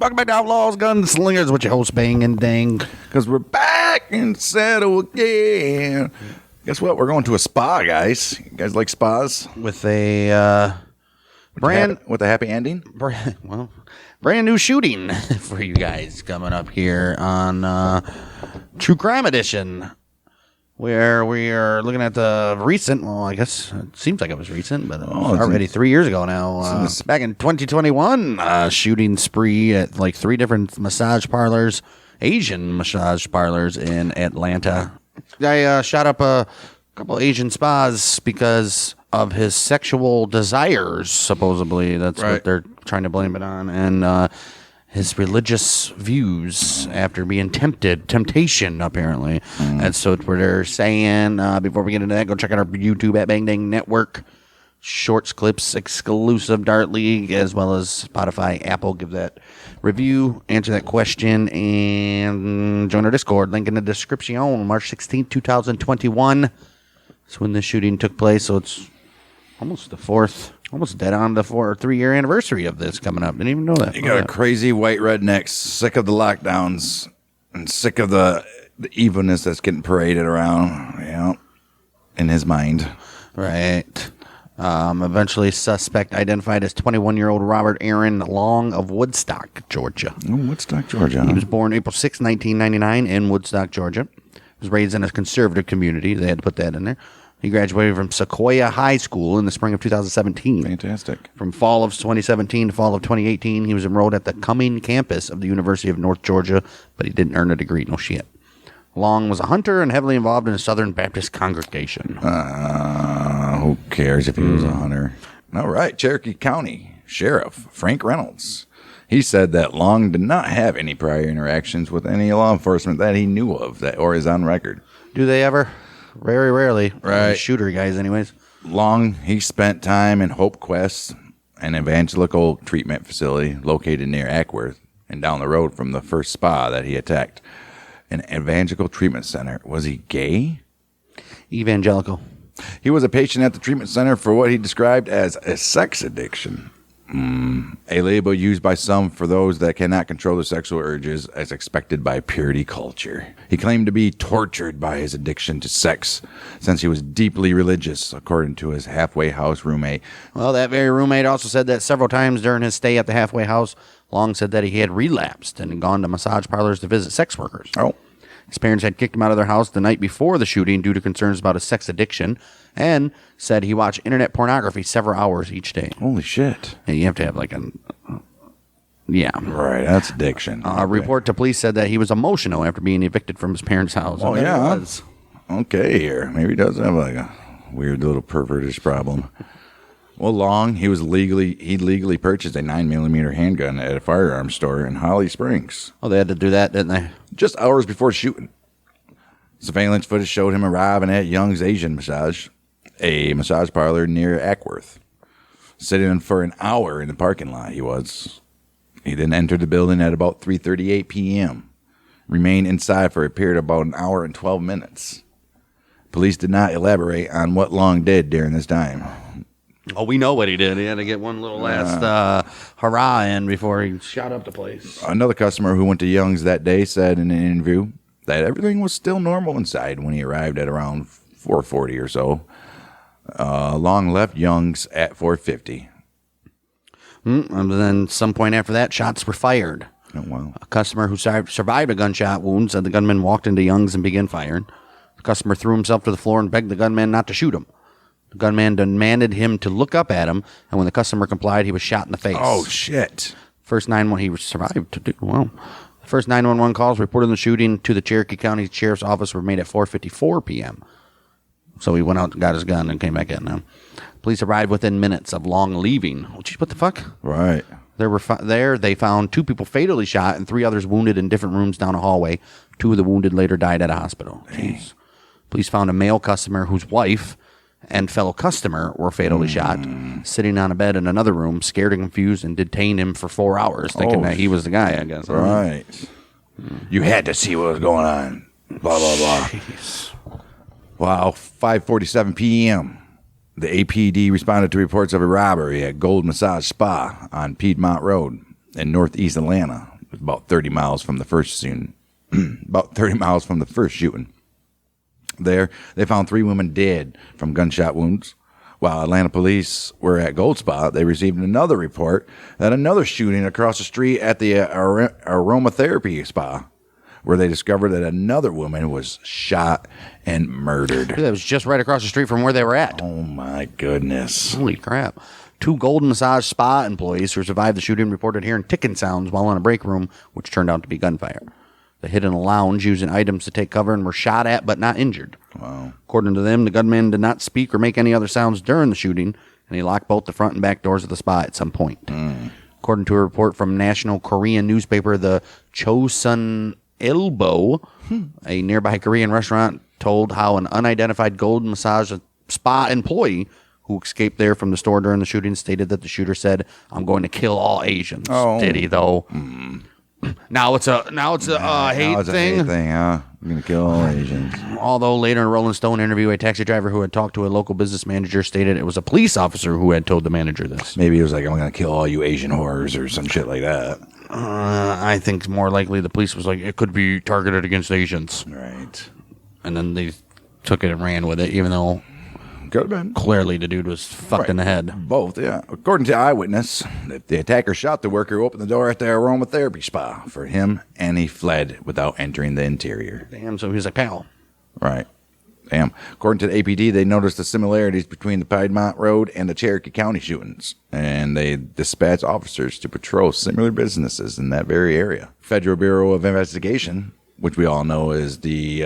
Welcome back to Outlaws, Gunslingers with your host Bang and Dang. Because we're back in saddle again. Guess what? We're going to a spa, guys. You guys like spas? With a With a happy ending? brand new shooting for you guys coming up here on True Crime Edition, where we are looking at the recent, well, I guess it seems like it was recent, but it was already 3 years ago now. Back in 2021, shooting spree at like 3 different massage parlors, Asian massage parlors in Atlanta. Guy shot up a couple Asian spas because of his sexual desires, supposedly. That's right. what they're trying to blame it on. And his religious views after being temptation, apparently. That's what they're saying. Before we get into that, go check out our YouTube at Bang Dang Network. Shorts, clips, exclusive Dart League, as well as Spotify, Apple. Give that review, answer that question, and join our Discord. Link in the description. March 16th, 2021. That's when this shooting took place, so it's almost dead on the 3-year anniversary of this coming up. Didn't even know that. You got a crazy white redneck sick of the lockdowns and sick of the evilness that's getting paraded around, in his mind. Right. Eventually, suspect identified as 21-year-old Robert Aaron Long of Woodstock, Georgia. Oh, Woodstock, Georgia. He was born April 6, 1999 in Woodstock, Georgia. He was raised in a conservative community. They had to put that in there. He graduated from Sequoia High School in the spring of 2017. Fantastic. From fall of 2017 to fall of 2018, he was enrolled at the Cumming campus of the University of North Georgia, but he didn't earn a degree. No shit. Long was a hunter and heavily involved in a Southern Baptist congregation. Who cares if he was a hunter? All right, Cherokee County Sheriff Frank Reynolds. He said that Long did not have any prior interactions with any law enforcement that he knew of or is on record. Do they ever? Very rarely. Right. Shooter guys, anyways. Long, he spent time in Hope Quest, an evangelical treatment facility located near Ackworth and down the road from the first spa that he attacked. An evangelical treatment center. Was he gay? Evangelical. He was a patient at the treatment center for what he described as a sex addiction. A label used by some for those that cannot control their sexual urges as expected by purity culture. He claimed to be tortured by his addiction to sex since he was deeply religious, according to his halfway house roommate. Well, that very roommate also said that several times during his stay at the halfway house, Long said that he had relapsed and had gone to massage parlors to visit sex workers. Oh. His parents had kicked him out of their house the night before the shooting due to concerns about his sex addiction, and said he watched internet pornography several hours each day. Holy shit. And you have to have yeah. Right, that's addiction. A report to police said that he was emotional after being evicted from his parents' house. Oh, yeah. Okay, here. Maybe he does have like a weird little pervertish problem. Well, Long, he legally purchased a 9mm handgun at a firearms store in Holly Springs. Oh, they had to do that, didn't they? Just hours before shooting. Surveillance footage showed him arriving at Young's Asian Massage, a massage parlor near Ackworth. Sitting for an hour in the parking lot, He then entered the building at about 3:38 p.m. Remained inside for a period of about an hour and 12 minutes. Police did not elaborate on what Long did during this time. Oh, we know what he did. He had to get one little last hurrah in before he shot up the place. Another customer who went to Young's that day said in an interview that everything was still normal inside when he arrived at around 4:40 or so. Long left Young's at 4:50. And then some point after that, shots were fired. Oh, wow. A customer who survived a gunshot wound said the gunman walked into Young's and began firing. The customer threw himself to the floor and begged the gunman not to shoot him. The gunman demanded him to look up at him, and when the customer complied, he was shot in the face. Oh, shit. First 911, he survived to do well. The first 911 calls reporting the shooting to the Cherokee County Sheriff's Office were made at 4:54 p.m. So he went out and got his gun and came back in. Police arrived within minutes of Long leaving. Oh, geez, what the fuck? Right. They found 2 people fatally shot and 3 others wounded in different rooms down a hallway. 2 of the wounded later died at a hospital. Jeez. Police found a male customer whose wife and fellow customer were fatally shot, sitting on a bed in another room, scared and confused, and detained him for 4 hours, thinking that he was the guy, I guess. Right. You had to see what was going on. Blah, blah, blah. Jeez. Wow, 5:47 p.m. The APD responded to reports of a robbery at Gold Massage Spa on Piedmont Road in northeast Atlanta. was about 30 miles from the first scene. About 30 miles from the first shooting. There, they found 3 women dead from gunshot wounds. While Atlanta police were at Gold Spot, they received another report that another shooting across the street at the aromatherapy spa, where they discovered that another woman was shot and murdered. That was just right across the street from where they were at. Oh, my goodness. Holy crap. 2 Golden Massage Spa employees who survived the shooting reported hearing ticking sounds while in a break room, which turned out to be gunfire. They hid in a lounge using items to take cover and were shot at but not injured. Wow. According to them, the gunman did not speak or make any other sounds during the shooting, and he locked both the front and back doors of the spa at some point. According to a report from national Korean newspaper, the Chosun Ilbo, a nearby Korean restaurant, told how an unidentified Golden Massage Spa employee who escaped there from the store during the shooting stated that the shooter said, "I'm going to kill all Asians." Oh. Did he, though? Now it's a hate thing. Huh? I'm gonna kill all Asians. Although later in a Rolling Stone interview, a taxi driver who had talked to a local business manager stated it was a police officer who had told the manager this. Maybe it was like, I'm gonna kill all you Asian whores or some shit like that. I think more likely the police was like, it could be targeted against Asians. Right. And then they took it and ran with it, even though Could have been. clearly the dude was fucked in the head. Both, yeah. According to eyewitness, the attacker shot the worker who opened the door at the aromatherapy spa for him, and he fled without entering the interior. Damn, so he was like, pal. Right. Damn. According to the APD, they noticed the similarities between the Piedmont Road and the Cherokee County shootings, and they dispatched officers to patrol similar businesses in that very area. Federal Bureau of Investigation, which we all know is the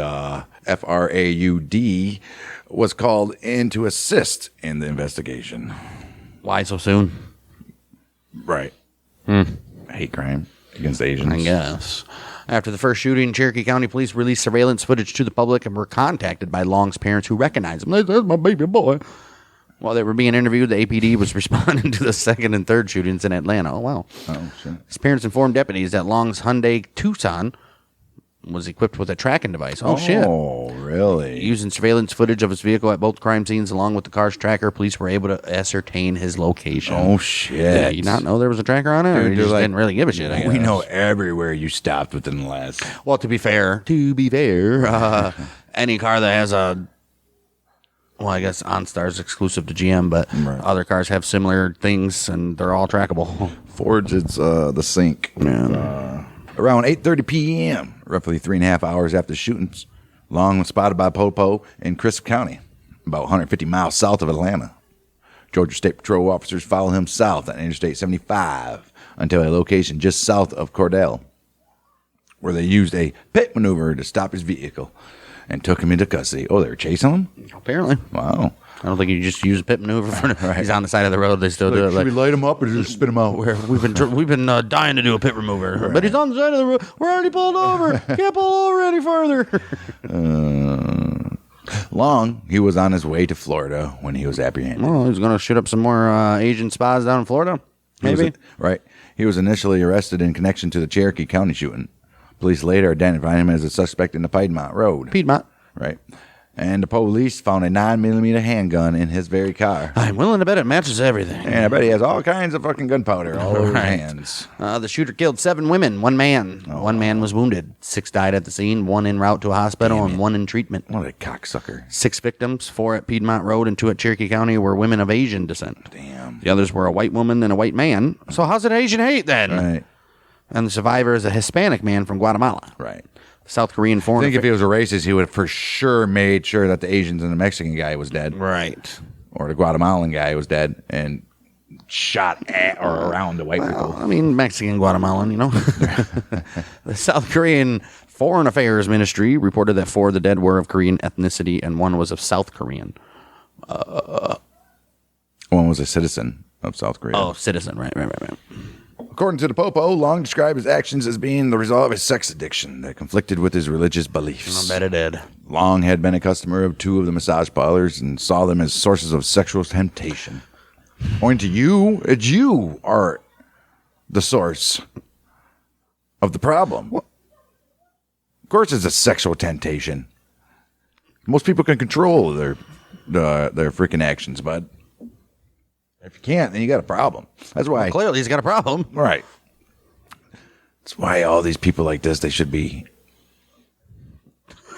FRAUD, was called in to assist in the investigation. Why so soon? Right. Hate crime against Asians. I guess. After the first shooting, Cherokee County police released surveillance footage to the public and were contacted by Long's parents who recognized him. That's my baby boy. While they were being interviewed, the APD was responding to the second and third shootings in Atlanta. Oh, wow. Oh, shit. His parents informed deputies that Long's Hyundai Tucson was equipped with a tracking device. Oh, shit. Oh, really? Using surveillance footage of his vehicle at both crime scenes along with the car's tracker, police were able to ascertain his location. Oh, shit. Did you not know there was a tracker on it? Or Dude, you they're just like, didn't really give a shit, I guess? We know everywhere you stopped within the last. Well, to be fair, any car that has a, well, I guess OnStar's exclusive to GM, but Right. other cars have similar things, and they're all trackable. Ford's, it's the Sync. Around 8:30 p.m., roughly 3.5 hours after the shootings, Long was spotted by Popo in Crisp County, about 150 miles south of Atlanta. Georgia State Patrol officers followed him south on Interstate 75 until a location just south of Cordell, where they used a pit maneuver to stop his vehicle and took him into custody. Oh, they were chasing him? Apparently. Wow. I don't think you just use a pit maneuver for He's on the side of the road. They still do it. Should we light him up or just spit him out? We've been dying to do a pit remover, but he's on the side of the road. We're already pulled over. Can't pull over any further. Long, he was on his way to Florida when he was apprehended. Well, he's going to shoot up some more Asian spas down in Florida. Maybe. Right. He was initially arrested in connection to the Cherokee County shooting. Police later identified him as a suspect in the Piedmont Road. Piedmont. Right. And the police found a 9mm handgun in his very car. I'm willing to bet it matches everything. And I bet he has all kinds of fucking gunpowder all over his Right. hands. The shooter killed 7 women, 1 man. Oh, 1 man was wounded. 6 died at the scene, 1 en route to a hospital, and 1 in treatment. What a cocksucker. 6 victims, 4 at Piedmont Road and 2 at Cherokee County, were women of Asian descent. Damn. The others were a white woman and a white man. So how's it Asian hate then? Right. And the survivor is a Hispanic man from Guatemala. Right. South Korean I foreign think if he was a racist, he would have for sure made sure that the Asians and the Mexican guy was dead. Right. Or the Guatemalan guy was dead and shot at or around the white people. I mean, Mexican, Guatemalan, you know. The South Korean Foreign Affairs Ministry reported that 4 of the dead were of Korean ethnicity and 1 was of South Korean. One was a citizen of South Korea. Oh, citizen. Right. According to the Popo, Long described his actions as being the result of his sex addiction that conflicted with his religious beliefs. I bet it did. Long had been a customer of 2 of the massage parlors and saw them as sources of sexual temptation. According to you, you are the source of the problem. Of course, it's a sexual temptation. Most people can control their freaking actions, but if you can't, then you got a problem. That's why. Clearly, he's got a problem. Right. That's why all these people like this, they should be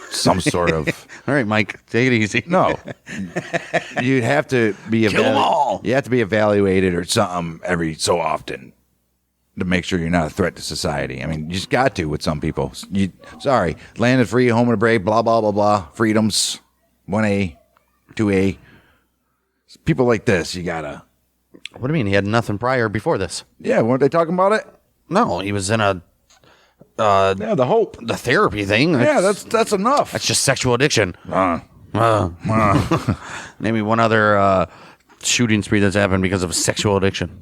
some sort of. All right, Mike, take it easy. No, you'd have to be Kill 'em all. You have to be evaluated or something every so often to make sure you're not a threat to society. I mean, you just got to with some people. Sorry, land is free, home of the brave, blah blah blah blah. Freedoms, 1A, 2A. People like this, you gotta. What do you mean? He had nothing prior before this? Yeah, weren't they talking about it? No, he was in a Yeah, the hope. the therapy thing. Yeah, that's enough. That's just sexual addiction. Maybe one other shooting spree that's happened because of sexual addiction.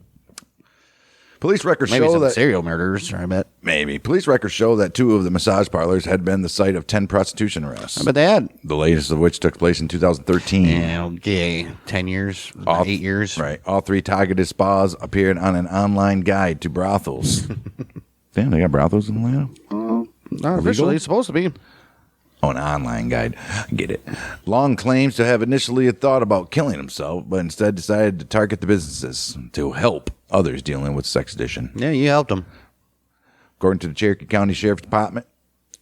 Police records Maybe show some that serial murders. I bet. maybe police records show that 2 of the massage parlors had been the site of 10 prostitution arrests. I bet they had. The latest of which took place in 2013. Yeah, okay. 10 years, 8 years. Right. All 3 targeted spas appeared on an online guide to brothels. Damn, they got brothels in Atlanta? Not officially, it's supposed to be. Oh, an online guide. Get it. Long claims to have initially thought about killing himself, but instead decided to target the businesses to help others dealing with sex addiction. Yeah, you helped him. According to the Cherokee County Sheriff's Department,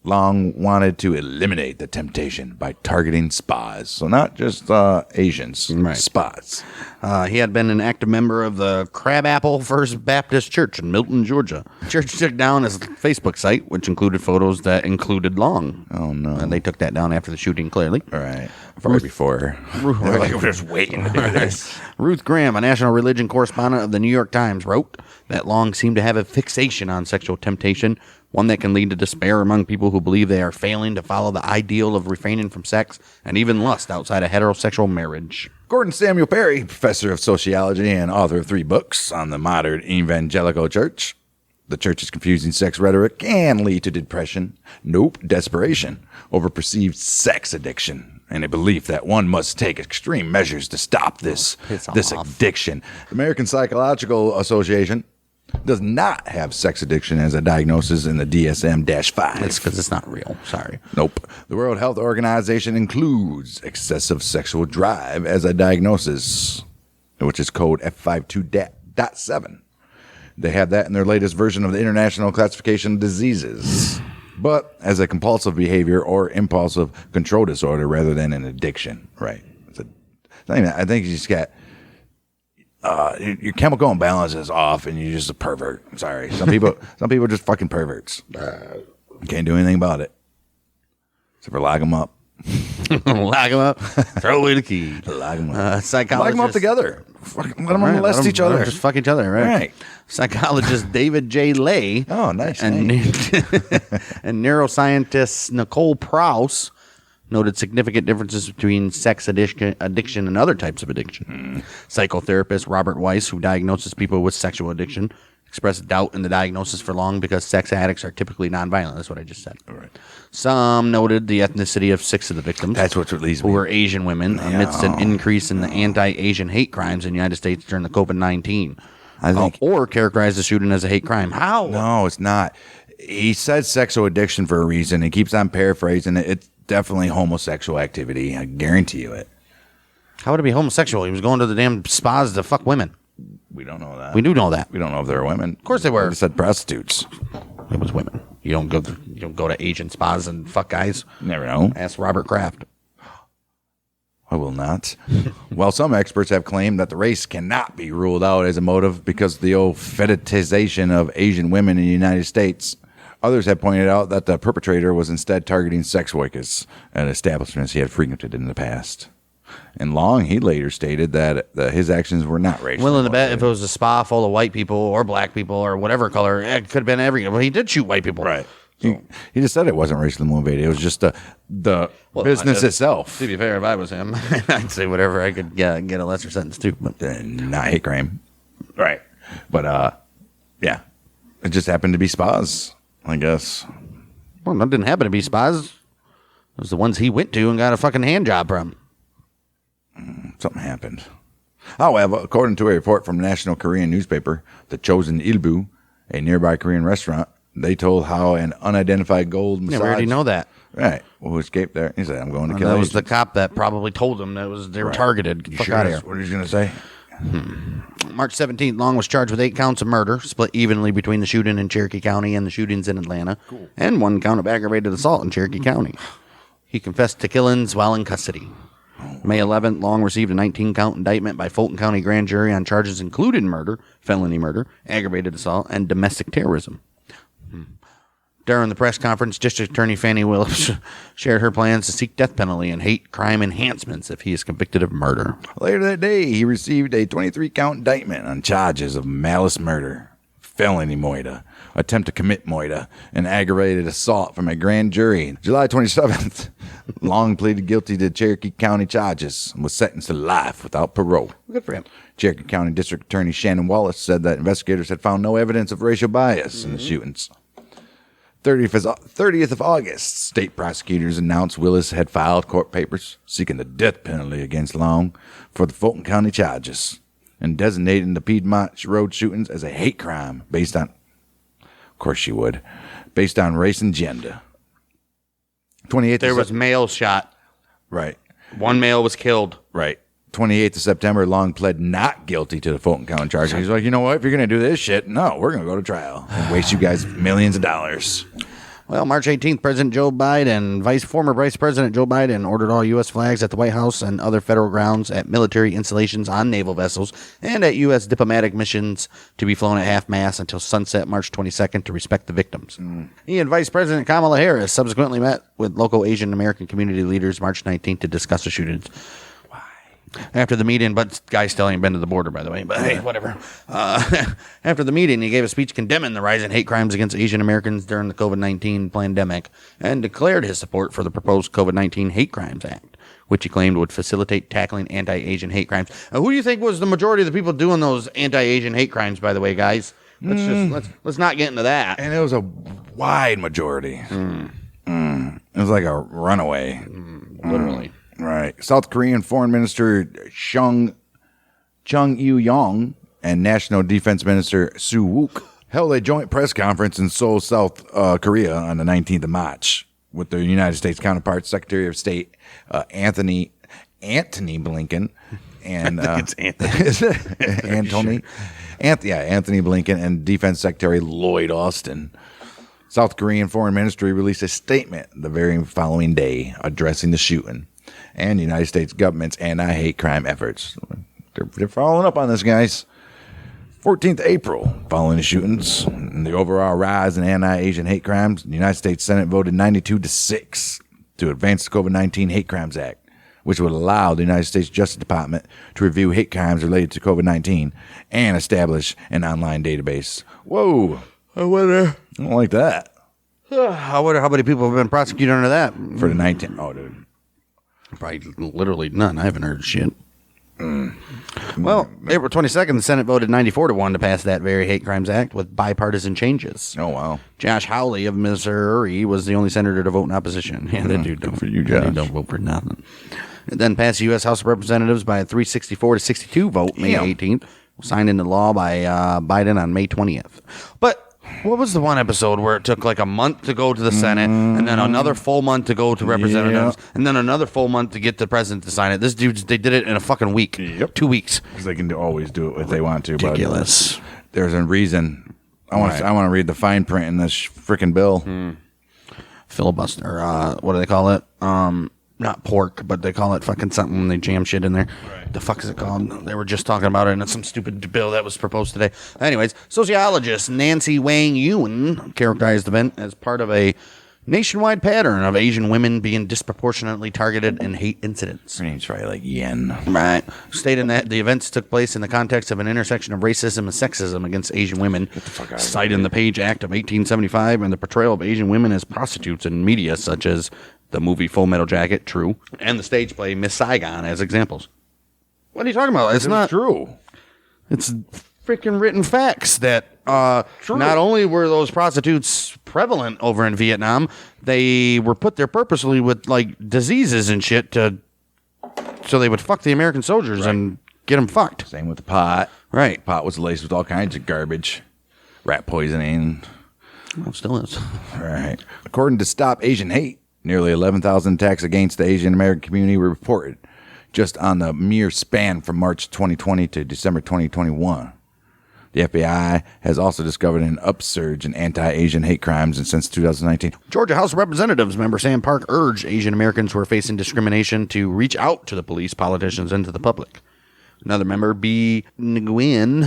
Long wanted to eliminate the temptation by targeting spas. So not just Asians, Right. spas. He had been an active member of the Crabapple First Baptist Church in Milton, Georgia. The church took down his Facebook site, which included photos that included Long. Oh, no. And they took that down after the shooting, clearly. All right. Probably before. They're like, we're just waiting to do this. Ruth Graham, a national religion correspondent of the New York Times, wrote that Long seemed to have a fixation on sexual temptation, one that can lead to despair among people who believe they are failing to follow the ideal of refraining from sex and even lust outside of heterosexual marriage. Gordon Samuel Perry, professor of sociology and author of 3 books on the modern evangelical church. The church's confusing sex rhetoric can lead to depression, desperation, over perceived sex addiction, and a belief that one must take extreme measures to stop this addiction. The American Psychological Association does not have sex addiction as a diagnosis in the DSM-5. It's because it's not real. Sorry. Nope. The World Health Organization includes excessive sexual drive as a diagnosis, which is code F52.7. They have that in their latest version of the International Classification of Diseases, but as a compulsive behavior or impulsive control disorder rather than an addiction. Right. I think you just got your chemical imbalance is off, and you're just a pervert. I'm sorry. Some people are just fucking perverts. You can't do anything about it except for lock them up. Lock them up. Throw away the key. Lock them up. Psychologist. Lock them up together. Let them molest each other. Just fuck each other, right? Right. Psychologist David J. Lay. Oh, nice and, name. and neuroscientist Nicole Prouse noted significant differences between sex addiction and other types of addiction. Psychotherapist Robert Weiss, who diagnoses people with sexual addiction, expressed doubt in the diagnosis for Long because sex addicts are typically nonviolent. That's what I just said. All right. Some noted the ethnicity of 6 of the victims. That's what leads me. Who were Asian women amidst an increase in the anti-Asian hate crimes in the United States during the COVID-19. I think, or characterize the shooting as a hate crime. How? No, it's not. He said sexual addiction for a reason. He keeps on paraphrasing it. It's definitely homosexual activity. I guarantee you it. How would it be homosexual? He was going to the damn spas to fuck women. We don't know that. We do know that. We don't know if they were women. Of course they were. They said prostitutes. It was women. You don't go to Asian spas and fuck guys. Never know. Ask Robert Kraft. I will not. Well, some experts have claimed that the race cannot be ruled out as a motive because of the old fetishization of Asian women in the United States. Others have pointed out that the perpetrator was instead targeting sex workers at establishments he had frequented in the past. And Long, he later stated that his actions were not racial. Willing to bet if it was a spa full of white people or black people or whatever color, it could have been every. Well, he did shoot white people. Right. He just said it wasn't racially motivated. It was just the business itself. To be fair, if I was him, I'd say whatever I could get a lesser sentence too. But not hate crime. Right. But, yeah. It just happened to be spas, I guess. Well, that didn't happen to be spas. It was the ones he went to and got a fucking hand job from. Something happened. However, according to a report from the national Korean newspaper, The Chosen Ilbu, a nearby Korean restaurant, they told how an unidentified gold massage... Yeah, we already know that. Right. Who escaped there. He said, I'm going to kill That was Asians. the cop that probably told them they were targeted. Get the fuck out of here. What are you going to say? March 17th, Long was charged with 8 counts of murder, split evenly between the shooting in Cherokee County and the shootings in Atlanta, and 1 count of aggravated assault in Cherokee County. He confessed to killings while in custody. May 11th, Long received a 19-count indictment by Fulton County grand jury on charges including murder, felony murder, aggravated assault, and domestic terrorism. During the press conference, District Attorney Fannie Willis shared her plans to seek death penalty and hate crime enhancements if he is convicted of murder. Later that day, he received a 23-count indictment on charges of malice murder, felony murder, attempt to commit murder, and aggravated assault from a grand jury. July 27th, Long pleaded guilty to Cherokee County charges and was sentenced to life without parole. Good for him. Cherokee County District Attorney Shannon Wallace said that investigators had found no evidence of racial bias in the shootings. 30th of August, state prosecutors announced Willis had filed court papers seeking the death penalty against Long for the Fulton County charges and designating the Piedmont Road shootings as a hate crime based on, of course she would, based on race and gender. 28th There was male shot. Right. 1 male was killed. Right. 28th of September, Long pled not guilty to the Fulton County charge. He's like, you know what? If you're going to do this shit, no, we're going to go to trial and waste you guys millions of dollars. Well, March 18th, former Vice President Joe Biden ordered all U.S. flags at the White House and other federal grounds, at military installations, on naval vessels, and at U.S. diplomatic missions to be flown at half-mast until sunset March 22nd to respect the victims. He and Vice President Kamala Harris subsequently met with local Asian American community leaders March 19th to discuss the shootings. After the meeting, but guy still ain't been to the border, by the way, but hey, whatever. After the meeting, he gave a speech condemning the rise in hate crimes against Asian Americans during the COVID-19 pandemic and declared his support for the proposed COVID-19 Hate Crimes Act, which he claimed would facilitate tackling anti-Asian hate crimes. Who do you think was the majority of the people doing those anti-Asian hate crimes, by the way, guys? Let's not get into that. And it was a wide majority. It was like a runaway. Literally. Right. South Korean Foreign Minister Chung Eui-yong and National Defense Minister Soo Wook held a joint press conference in Seoul, South Korea on the 19th of March with their United States counterpart, Secretary of State Anthony Blinken and Anthony Blinken and Defense Secretary Lloyd Austin. South Korean Foreign Ministry released a statement the very following day addressing the shooting and the United States government's anti-hate crime efforts. They're following up on this, guys. 14th April, following the shootings and the overall rise in anti-Asian hate crimes, the United States Senate voted 92-6 to advance the COVID-19 Hate Crimes Act, which would allow the United States Justice Department to review hate crimes related to COVID-19 and establish an online database. Whoa. I don't like that. I wonder how many people have been prosecuted under that. For the 19... Oh, dude. Probably literally none. I haven't heard shit. Well, April 22nd, the Senate voted 94-1 to pass that very Hate Crimes Act with bipartisan changes. Oh, wow. Josh Hawley of Missouri was the only senator to vote in opposition. Yeah, that dude don't, for you, Josh. Don't vote for nothing. It then passed the U.S. House of Representatives by a 364-62 vote May 18th, signed into law by Biden on May 20th. But what was the one episode where it took like a month to go to the Senate and then another full month to go to representatives and then another full month to get the president to sign it? This dude, they did it in a fucking week. 2 weeks. Because they can always do it if they want to. Ridiculous. But there's a reason. I want to read the fine print in this freaking bill. Filibuster. What do they call it? Not pork, but they call it fucking something when they jam shit in there. Right. The fuck is it called? They were just talking about it in some stupid bill that was proposed today. Anyways, sociologist Nancy Wang Yuen characterized the event as part of a nationwide pattern of Asian women being disproportionately targeted in hate incidents. Her name's probably like Yen. Right. Stating that the events took place in the context of an intersection of racism and sexism against Asian women, citing the Page Act of 1875 and the portrayal of Asian women as prostitutes in media such as the movie Full Metal Jacket, true, and the stage play Miss Saigon as examples. What are you talking about? It's not true. It's freaking written facts that not only were those prostitutes prevalent over in Vietnam, they were put there purposely with like diseases and shit so they would fuck the American soldiers and get them fucked. Same with the pot. Right. Pot was laced with all kinds of garbage, rat poisoning. Well, it still is. Right. According to Stop Asian Hate, nearly 11,000 attacks against the Asian American community were reported, just on the mere span from March 2020 to December 2021. The FBI has also discovered an upsurge in anti-Asian hate crimes and since 2019. Georgia House of Representatives member Sam Park urged Asian Americans who are facing discrimination to reach out to the police, politicians, and to the public. Another member, B. Nguyen,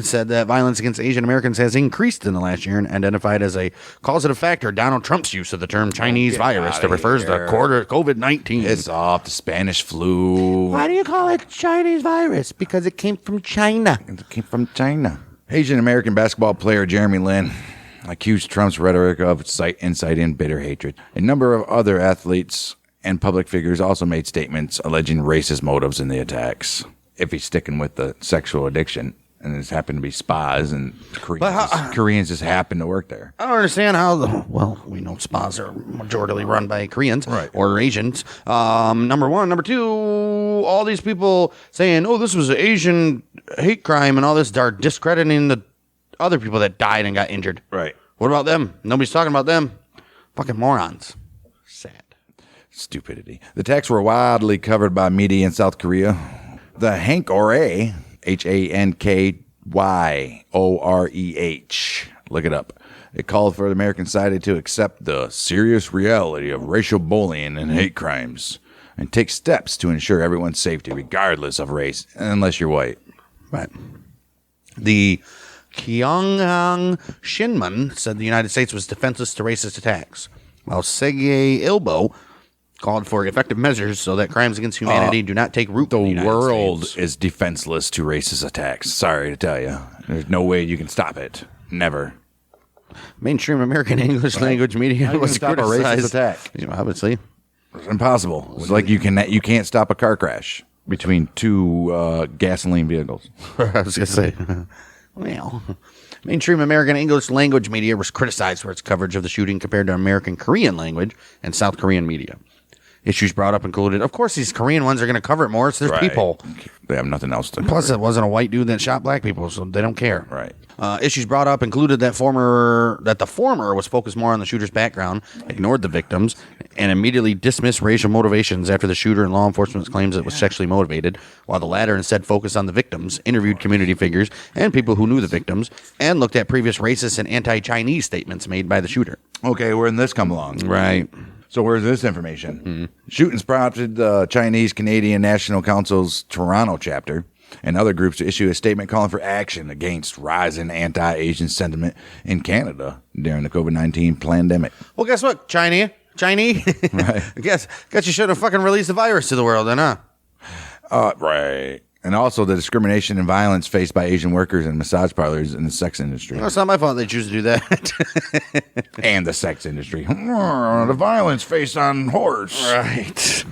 said that violence against Asian Americans has increased in the last year and identified as a causative factor Donald Trump's use of the term Chinese virus that refers to COVID-19. It's off the Spanish flu. Why do you call it Chinese virus? Because it came from China. It came from China. Asian American basketball player Jeremy Lin accused Trump's rhetoric of inciting bitter hatred. A number of other athletes and public figures also made statements alleging racist motives in the attacks. If he's sticking with the sexual addiction, and it's happened to be spas, and Koreans just happen to work there. I don't understand how we know spas are majority run by Koreans or Asians. Number one. Number two, all these people saying, oh, this was an Asian hate crime and all this are discrediting the other people that died and got injured. Right. What about them? Nobody's talking about them. Fucking morons. Sad. Stupidity. The attacks were widely covered by media in South Korea. The Hankoreh, Hankyoreh, look it up. It called for the American side to accept the serious reality of racial bullying and hate crimes and take steps to ensure everyone's safety, regardless of race, unless you're white. Right. The Gyeongyang Shinmun said the United States was defenseless to racist attacks, while Sergei Ilbo called for effective measures so that crimes against humanity do not take root in the United world States. Is defenseless to racist attacks. Sorry to tell you. There's no way you can stop it. Never. Mainstream American English language media was stop a racist attack. Obviously. It's impossible. It's like you can't stop a car crash between two gasoline vehicles. I was going to say. Well, mainstream American English language media was criticized for its coverage of the shooting compared to American Korean language and South Korean media. Issues brought up included, of course, these Korean ones are going to cover it more. It's their people. They have nothing else to cover. Plus, it wasn't a white dude that shot black people, so they don't care. Right. Issues brought up included that the former was focused more on the shooter's background, ignored the victims, and immediately dismissed racial motivations after the shooter and law enforcement's claims it was sexually motivated, while the latter instead focused on the victims, interviewed community figures and people who knew the victims, and looked at previous racist and anti-Chinese statements made by the shooter. Okay, where did this come along? Right. So where's this information? Shootings prompted the Chinese Canadian National Council's Toronto chapter and other groups to issue a statement calling for action against rising anti-Asian sentiment in Canada during the COVID-19 pandemic. Well, guess what, Chinese? Right. Guess you should have fucking released the virus to the world, then, huh? Right. And also the discrimination and violence faced by Asian workers in massage parlors in the sex industry. Well, it's not my fault they choose to do that. And the sex industry. The violence faced on whores. Right.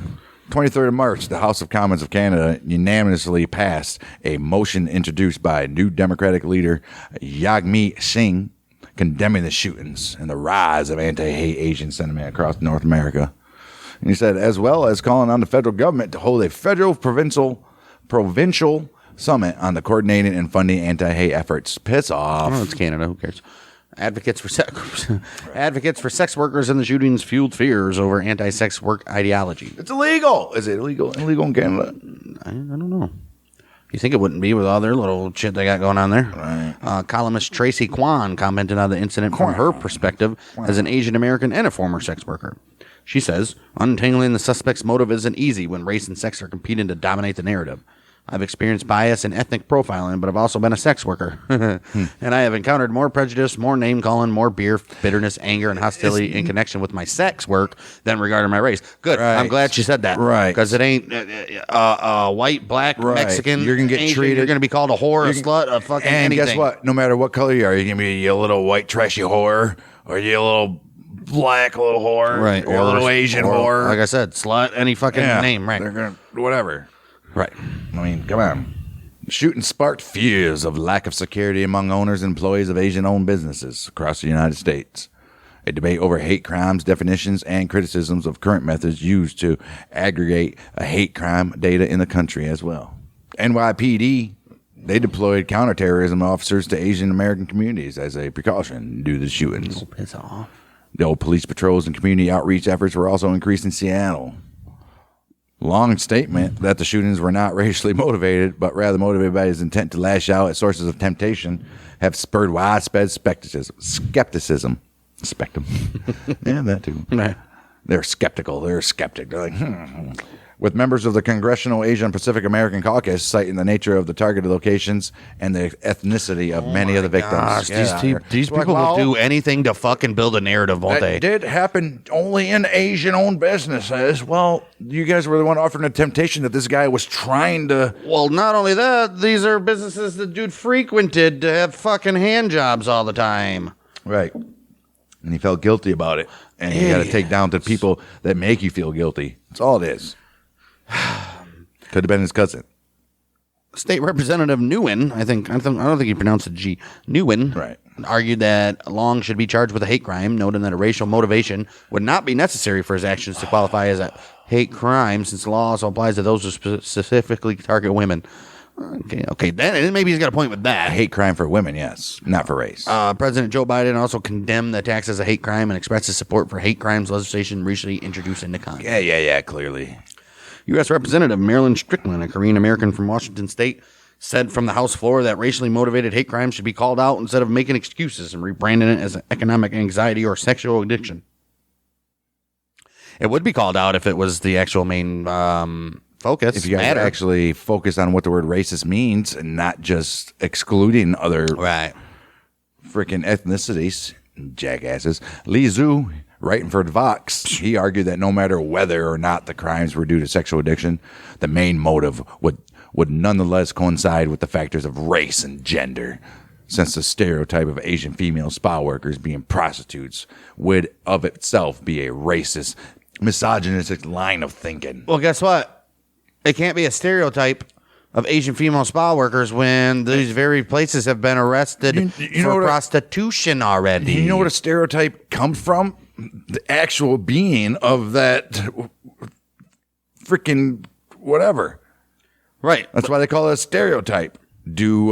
23rd of March, the House of Commons of Canada unanimously passed a motion introduced by new Democratic leader Jagmeet Singh condemning the shootings and the rise of anti-hate Asian sentiment across North America. And he said, as well as calling on the federal government to hold a federal provincial summit on the coordinating and funding anti-hate efforts. Piss off. Oh, it's Canada. Who cares? Advocates for sex workers in the shootings fueled fears over anti-sex work ideology. It's illegal. Is it illegal in Canada? I don't know. You think it wouldn't be with all their little shit they got going on there? Right. Columnist Tracy Kwan commented on the incident from her perspective as an Asian American and a former sex worker. She says, untangling the suspect's motive isn't easy when race and sex are competing to dominate the narrative. I've experienced bias and ethnic profiling, but I've also been a sex worker. And I have encountered more prejudice, more name-calling, more beer, bitterness, anger, and hostility in connection with my sex work than regarding my race. Good. Right. I'm glad she said that. Right. Because it ain't white, black, Mexican, you're going to get Asian, treated. You're going to be called a whore, a slut, a fucking and anything. guess what? No matter what color you are, you're going to be a little white, trashy whore, or you a little black little whore, right? Or a little Asian whore. Like I said, slut, any fucking name, right? They're going to, whatever. Right. I mean, come on. Shooting sparked fears of lack of security among owners and employees of Asian-owned businesses across the United States. A debate over hate crimes, definitions, and criticisms of current methods used to aggregate a hate crime data in the country as well. NYPD, they deployed counterterrorism officers to Asian American communities as a precaution due to the shootings. Oh, piss off. The old police patrols and community outreach efforts were also increased in Seattle. Long's statement that the shootings were not racially motivated, but rather motivated by his intent to lash out at sources of temptation, have spurred widespread skepticism. Spectum. Yeah, that too. Right. They're skeptical. They're a skeptic. They're like, With members of the Congressional Asian Pacific American Caucus citing the nature of the targeted locations and the ethnicity of many of the victims. Gosh, these people will do anything to fucking build a narrative, won't they? That did happen only in Asian-owned businesses. Well, you guys were the one offering the temptation that this guy was trying to... Well, not only that, these are businesses the dude frequented to have fucking hand jobs all the time. Right. And he felt guilty about it. And you got to take down the people that make you feel guilty. That's all it is. Could have been his cousin. State Representative Nguyen, I don't think he pronounced it G. Nguyen, right, argued that Long should be charged with a hate crime, noting that a racial motivation would not be necessary for his actions to qualify as a hate crime, since the law also applies to those who specifically target women. Okay, then maybe he's got a point with that. A hate crime for women, yes, not for race. President Joe Biden also condemned the attacks as a hate crime and expressed his support for hate crimes legislation recently introduced into Congress. Yeah, clearly. U.S. Representative Marilyn Strickland, a Korean-American from Washington State, said from the House floor that racially motivated hate crimes should be called out instead of making excuses and rebranding it as economic anxiety or sexual addiction. It would be called out if it was the actual main focus. If you guys actually focus on what the word racist means and not just excluding other freaking ethnicities, jackasses. Lee Zhu, writing for Vox, he argued that no matter whether or not the crimes were due to sexual addiction, the main motive would nonetheless coincide with the factors of race and gender, since the stereotype of Asian female spa workers being prostitutes would of itself be a racist, misogynistic line of thinking. Well, guess what? It can't be a stereotype of Asian female spa workers when these very places have been arrested for prostitution already. You know what a stereotype comes from? The actual being of that freaking whatever. Right. That's why they call it a stereotype. Do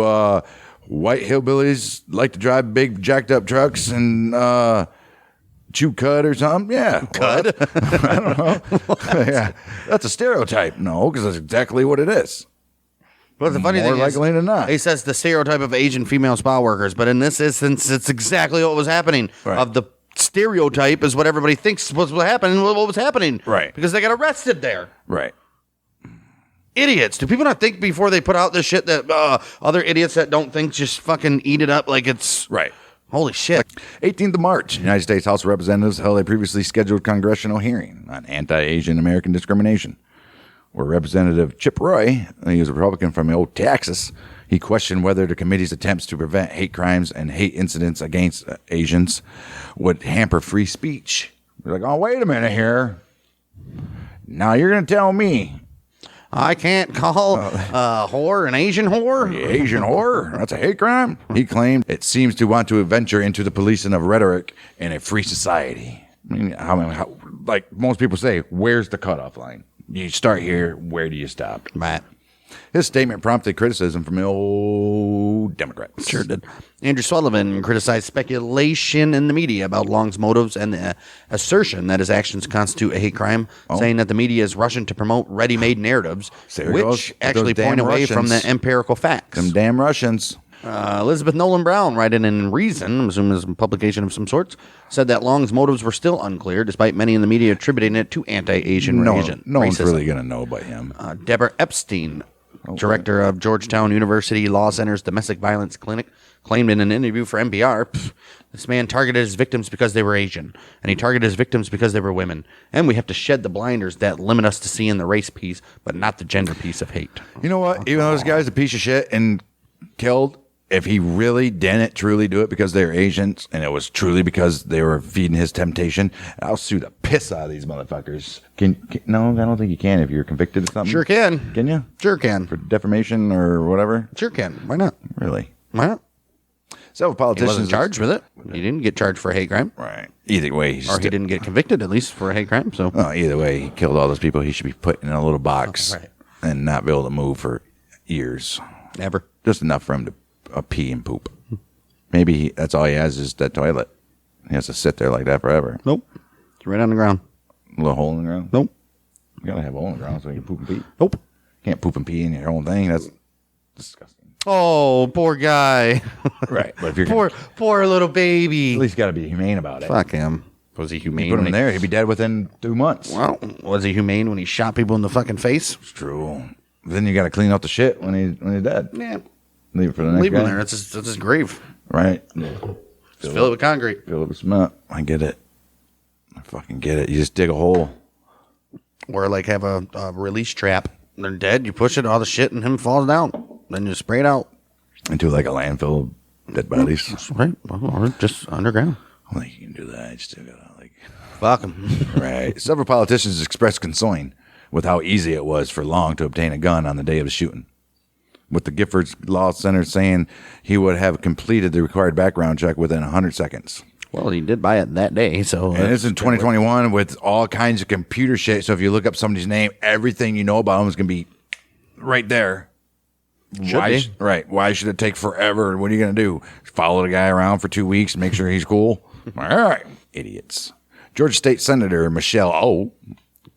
white hillbillies like to drive big jacked up trucks and chew cud or something? Yeah. Cud? I don't know. Yeah. That's a stereotype. No, because that's exactly what it is. Well, the funny thing More likely than not. He says the stereotype of Asian female spa workers, but in this instance, it's exactly what was happening. Right. Of the stereotype is what everybody thinks supposed to happen and what was happening. Right. Because they got arrested there. Right. Idiots. Do people not think before they put out this shit that other idiots that don't think just fucking eat it up like it's... Right. Holy shit. 18th of March, United States House of Representatives held a previously scheduled congressional hearing on anti-Asian American discrimination, where Representative Chip Roy, he was a Republican from old Texas, he questioned whether the committee's attempts to prevent hate crimes and hate incidents against Asians would hamper free speech. They're like, oh, wait a minute here. Now you're going to tell me I can't call a whore an Asian whore? Asian whore? That's a hate crime? He claimed it seems to want to venture into the policing of rhetoric in a free society. I mean, how, like most people say, where's the cutoff line? You start here, where do you stop? Right. His statement prompted criticism from the old Democrats. Sure did. Andrew Sullivan criticized speculation in the media about Long's motives and the assertion that his actions constitute a hate crime, saying that the media is rushing to promote ready-made narratives, which actually point away from the empirical facts. Them damn Russians. Elizabeth Nolan Brown, writing in Reason, I'm assuming it's a publication of some sorts, said that Long's motives were still unclear, despite many in the media attributing it to anti-Asian racism. No one's really going to know about him. Deborah Epstein, director of Georgetown University Law Center's Domestic Violence Clinic, claimed in an interview for NPR, this man targeted his victims because they were Asian, and he targeted his victims because they were women. And we have to shed the blinders that limit us to seeing the race piece, but not the gender piece of hate. You know what? Even though this guy's a piece of shit and killed, if he really didn't truly do it because they were Asians and it was truly because they were feeding his temptation, I'll sue the piss out of these motherfuckers. No, I don't think you can if you're convicted of something. Sure can. Can you? Sure can. For defamation or whatever? Sure can. Why not? Really? Why not? Several He politicians... wasn't charged with it. He didn't get charged for a hate crime. Right. Either way... Or he didn't get convicted, at least, for a hate crime. So, either way, he killed all those people. He should be put in a little box and not be able to move for years. Never. Just enough for him to pee and poop. Maybe that's all he has is that toilet. He has to sit there like that forever. Nope. It's right on the ground. A little hole in the ground. Nope. You gotta have a hole in the ground so you can poop and pee. Nope. Can't poop and pee in your own thing. That's disgusting. Oh, poor guy. Right. But if you're poor little baby. at least got to be humane about it. Fuck him. Was he humane? You put him in there, he'd be dead within 2 months. Well, was he humane when he shot people in the fucking face? It's true. Then you got to clean out the shit when he's dead. Yeah. Leave it for the next Leave guy. him there. That's his grave. Right. Just fill it with concrete. Fill it with cement. I get it. I fucking get it. You just dig a hole. Or like have a release trap. They're dead. You push it, all the shit, and him falls down. Then you spray it out. Into like a landfill of dead bodies. Right. Or just underground. I don't think you can do that. You still gotta like. Fuck him. Right. Several politicians expressed concern with how easy it was for Long to obtain a gun on the day of the shooting. With the Giffords Law Center saying he would have completed the required background check within 100 seconds. Well, he did buy it that day, so... And it's in 2021 with all kinds of computer shit. So if you look up somebody's name, everything you know about them is going to be right there. Right. Why should it take forever? What are you going to do? Follow the guy around for 2 weeks and make sure he's cool? All right. Idiots. Georgia State Senator Michelle O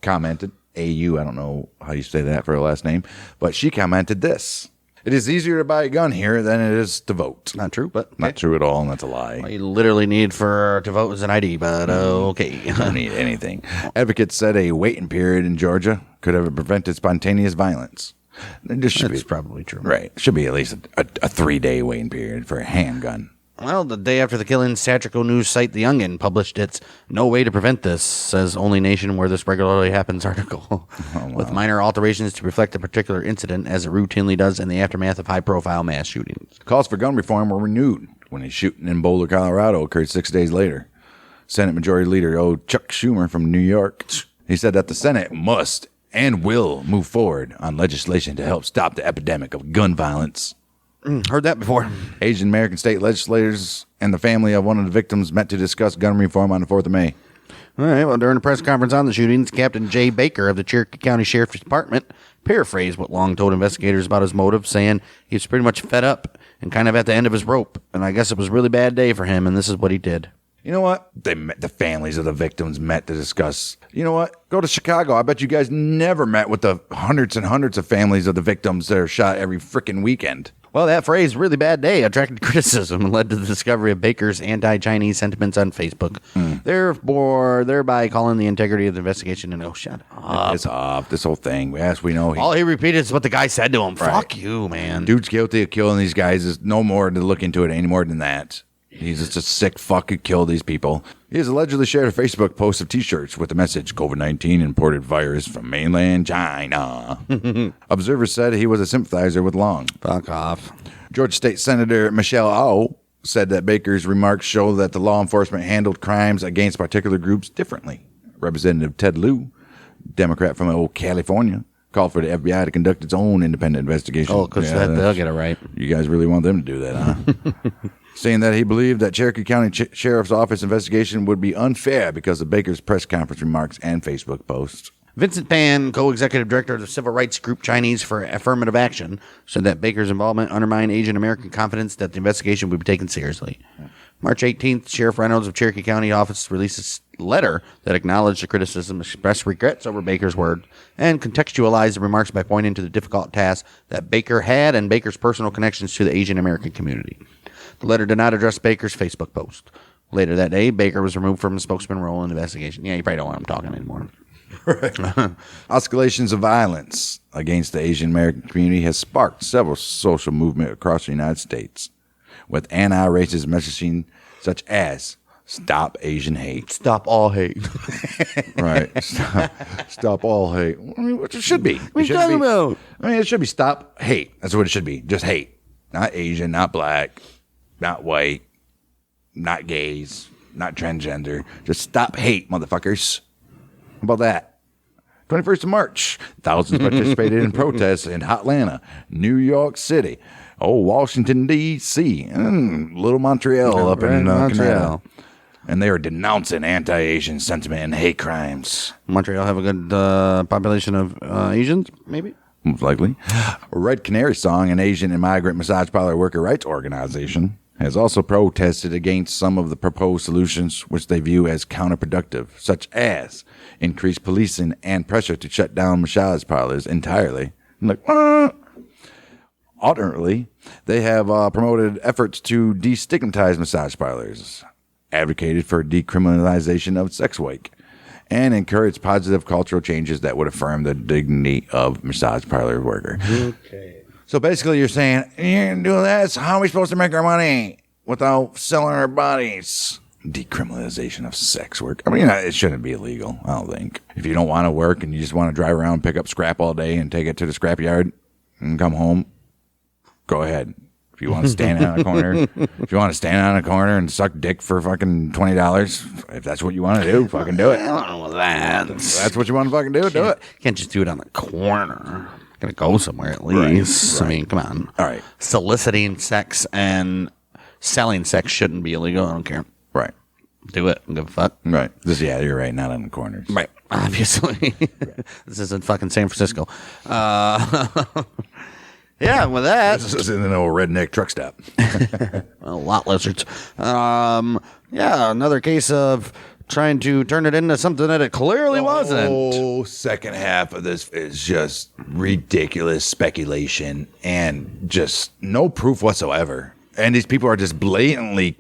commented, A-U, I don't know how you say that for her last name, but she commented this. It is easier to buy a gun here than it is to vote. Not true, but... Not true at all, and that's a lie. All you literally need to vote is an ID, but okay. You don't need anything. Advocates said a waiting period in Georgia could have prevented spontaneous violence. That's probably true. Right. Should be at least a 3-day waiting period for a handgun. Well, the day after the killing, satirical news site The Youngin published its "No Way to Prevent This," says only nation where this regularly happens article, with minor alterations to reflect the particular incident as it routinely does in the aftermath of high-profile mass shootings. Calls for gun reform were renewed when a shooting in Boulder, Colorado occurred 6 days later. Senate Majority Leader Chuck Schumer from New York, he said that the Senate must and will move forward on legislation to help stop the epidemic of gun violence. Heard that before. Asian American state legislators and the family of one of the victims met to discuss gun reform on the 4th of May. All right, well, during a press conference on the shootings, Captain Jay Baker of the Cherokee County Sheriff's Department paraphrased what Long told investigators about his motive, saying he was pretty much fed up and kind of at the end of his rope, and I guess it was a really bad day for him, and this is what he did. You know what? The families of the victims met to discuss. You know what? Go to Chicago. I bet you guys never met with the hundreds and hundreds of families of the victims that are shot every freaking weekend. Well, that phrase, really bad day, attracted criticism and led to the discovery of Baker's anti-Chinese sentiments on Facebook, thereby calling the integrity of the investigation and shut up. It's off. This whole thing. Yes, we know. All he repeated is what the guy said to him. Right. Fuck you, man. Dude's guilty of killing these guys. There's no more to look into it any more than that. He's just a sick fuck who killed these people. He has allegedly shared a Facebook post of T-shirts with the message, COVID-19 imported virus from mainland China. Observers said he was a sympathizer with Long. Fuck off. Georgia State Senator Michelle O said that Baker's remarks show that the law enforcement handled crimes against particular groups differently. Representative Ted Lieu, Democrat from California, called for the FBI to conduct its own independent investigation. Oh, because they'll get it right. You guys really want them to do that, huh? Saying that he believed that Cherokee County Sheriff's Office investigation would be unfair because of Baker's press conference remarks and Facebook posts. Vincent Pan, co-executive director of the civil rights group Chinese for Affirmative Action, said that Baker's involvement undermined Asian American confidence that the investigation would be taken seriously. March 18th, Sheriff Reynolds of Cherokee County office released a letter that acknowledged the criticism, expressed regrets over Baker's word, and contextualized the remarks by pointing to the difficult task that Baker had and Baker's personal connections to the Asian American community. The letter did not address Baker's Facebook post. Later that day, Baker was removed from the spokesman role in the investigation. Yeah, you probably don't want him talking anymore. Right. Escalations of violence against the Asian American community has sparked several social movements across the United States, with anti-racist messaging such as "Stop Asian Hate." Stop all hate. Right. Stop all hate. I mean, what it should be. What are you talking about? I mean, it should be stop hate. That's what it should be. Just hate. Not Asian, not black, not white, not gays, not transgender. Just stop hate, motherfuckers. How about that? 21st of March, thousands participated in protests in Atlanta, New York City, Washington, D.C., and little Montreal up in Canada. And they are denouncing anti-Asian sentiment and hate crimes. Montreal have a good population of Asians, maybe? Most likely. Red Canary Song, an Asian and migrant massage parlor worker rights organization, has also protested against some of the proposed solutions, which they view as counterproductive, such as increased policing and pressure to shut down massage parlors entirely. I'm like, what? Alternately, they have promoted efforts to destigmatize massage parlors, advocated for decriminalization of sex work, and encouraged positive cultural changes that would affirm the dignity of massage parlor worker. Okay. So basically you're saying, you're going to do this? How are we supposed to make our money without selling our bodies? Decriminalization of sex work. I mean, it shouldn't be illegal, I don't think. If you don't want to work and you just want to drive around, pick up scrap all day and take it to the scrap yard and come home, go ahead. If you want to stand on a corner, and suck dick for fucking $20, if that's what you want to do, fucking do it. I don't know that. That's what you want to fucking do, do it. Can't just do it on the corner. Gotta go somewhere at least. Right. I mean, come on. All right. Soliciting sex and selling sex shouldn't be illegal. I don't care. Right. Do it. Don't give a fuck. Right. Yeah, you're right. Not on the corners. Right. Obviously. This isn't fucking San Francisco. Yeah, with that. This is in an old redneck truck stop. Lot lizards. Yeah, another case of trying to turn it into something that it clearly wasn't. Oh, second half of this is just ridiculous speculation and just no proof whatsoever. And these people are just blatantly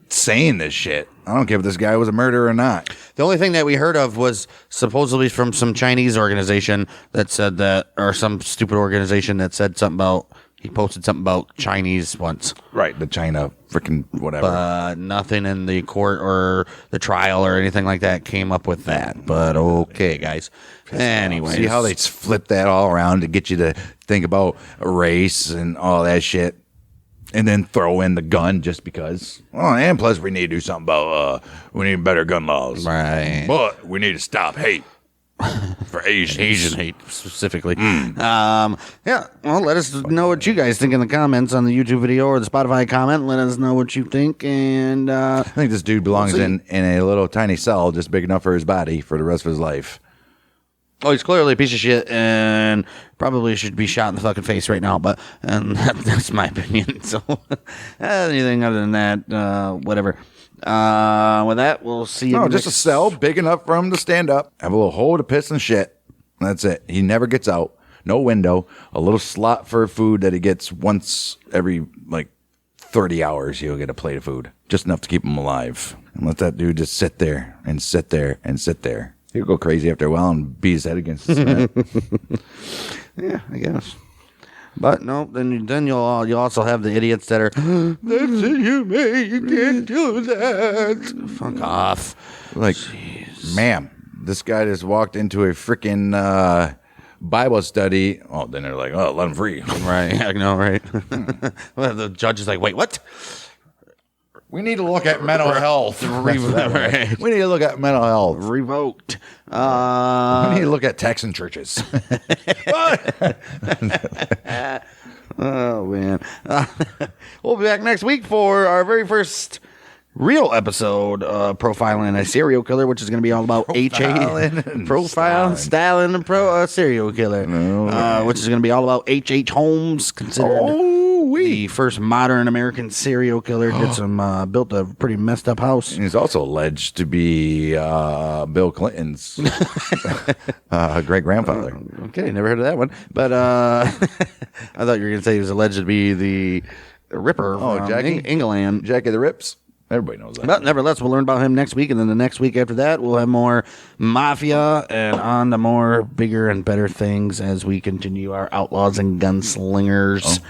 saying this shit. I don't care if this guy was a murderer or not. The only thing that we heard of was supposedly from some Chinese organization that said that, or some stupid organization that said something about, he posted something about Chinese once. Right, the China freaking whatever. Nothing in the court or the trial or anything like that came up with that. But okay, guys. Anyway, see how they flip that all around to get you to think about race and all that shit. And then throw in the gun just because. Oh, and plus we need to do something about, we need better gun laws. Right. But we need to stop hate for Asians. Asian hate specifically. Yeah. Well, let us know what you guys think in the comments on the YouTube video or the Spotify comment. Let us know what you think. And I think this dude belongs in a little tiny cell just big enough for his body for the rest of his life. Oh, he's clearly a piece of shit and probably should be shot in the fucking face right now. But that's my opinion. So anything other than that, whatever. With that, we'll see you. No, just a cell big enough for him to stand up, have a little hole to piss and shit. That's it. He never gets out. No window. A little slot for food that he gets once every 30 hours. He'll get a plate of food, just enough to keep him alive. And let that dude just sit there and sit there and sit there. He'll go crazy after a while and beat his head against the cement. Yeah, I guess. But no, then you'll also have the idiots that are, that's inhumane, you can't do that. Fuck off. Ma'am, this guy just walked into a freaking Bible study. Oh, then they're like, oh, let him free. Right, I know, right? Well, the judge is like, wait, what? We need to look at mental health. Right. We need to look at mental health. Revoked. We need to look at Texan churches. Oh, man. We'll be back next week for our very first real episode profiling a serial killer, which is going to be all about styling a serial killer, which is going to be all about H.H. Holmes, considered the first modern American serial killer. Built a pretty messed up house. And he's also alleged to be Bill Clinton's great grandfather. Okay, never heard of that one. But I thought you were going to say he was alleged to be the Ripper from England. Jackie the Rips. Everybody knows that. But nevertheless, we'll learn about him next week, and then the next week after that, we'll have more Mafia and on to more bigger and better things as we continue our Outlaws and Gunslingers.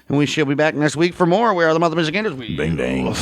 And we shall be back next week for more. We are the Mother Michiganders. Ding dang.